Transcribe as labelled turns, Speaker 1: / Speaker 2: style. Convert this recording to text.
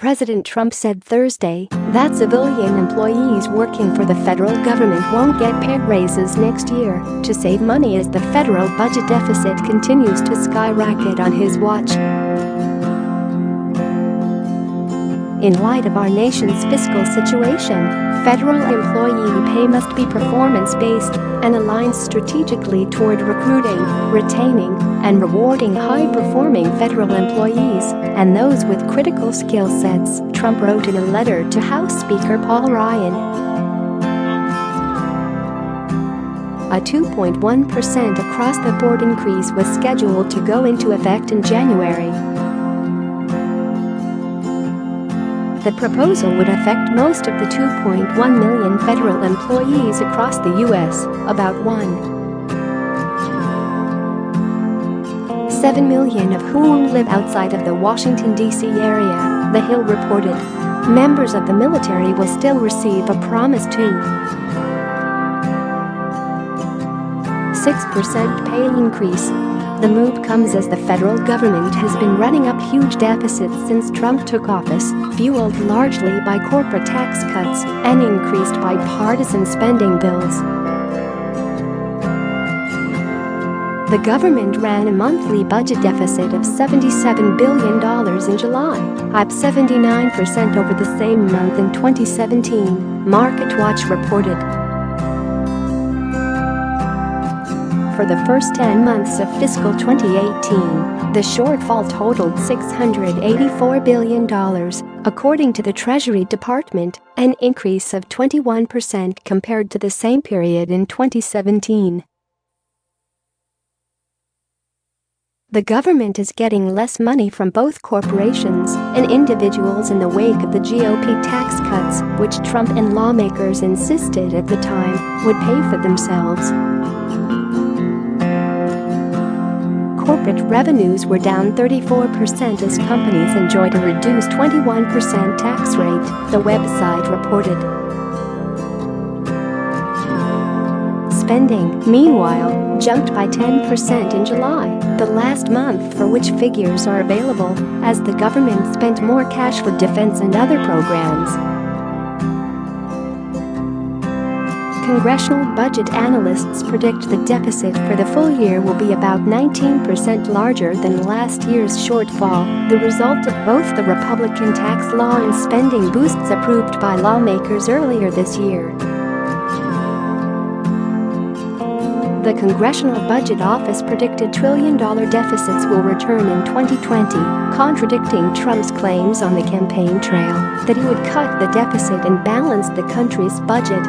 Speaker 1: President Trump said Thursday that civilian employees working for the federal government won't get pay raises next year to save money as the federal budget deficit continues to skyrocket on his watch. In light of our nation's fiscal situation, federal employee pay must be performance-based and aligns strategically toward recruiting, retaining, and rewarding high-performing federal employees and those with critical skill sets, Trump wrote in a letter to House Speaker Paul Ryan. A 2.1% across-the-board increase was scheduled to go into effect in January. The proposal would affect most of the 2.1 million federal employees across the U.S., about 1.7 million of whom live outside of the Washington, D.C. area, The Hill reported. Members of the military will still receive a promise to 6% pay increase. The move comes as the federal government has been running up huge deficits since Trump took office, fueled largely by corporate tax cuts and increased by partisan spending bills. The government ran a monthly budget deficit of $77 billion in July, up 79% over the same month in 2017, MarketWatch reported. For the first 10 months of fiscal 2018, the shortfall totaled $684 billion, according to the Treasury Department, an increase of 21% compared to the same period in 2017. The government is getting less money from both corporations and individuals in the wake of the GOP tax cuts, which Trump and lawmakers insisted at the time would pay for themselves. Corporate revenues were down 34% as companies enjoyed a reduced 21% tax rate, the website reported. Spending, meanwhile, jumped by 10% in July, the last month for which figures are available, as the government spent more cash for defense and other programs. Congressional budget analysts predict the deficit for the full year will be about 19% larger than last year's shortfall, the result of both the Republican tax law and spending boosts approved by lawmakers earlier this year. The Congressional Budget Office predicted trillion-dollar deficits will return in 2020, contradicting Trump's claims on the campaign trail that he would cut the deficit and balance the country's budget.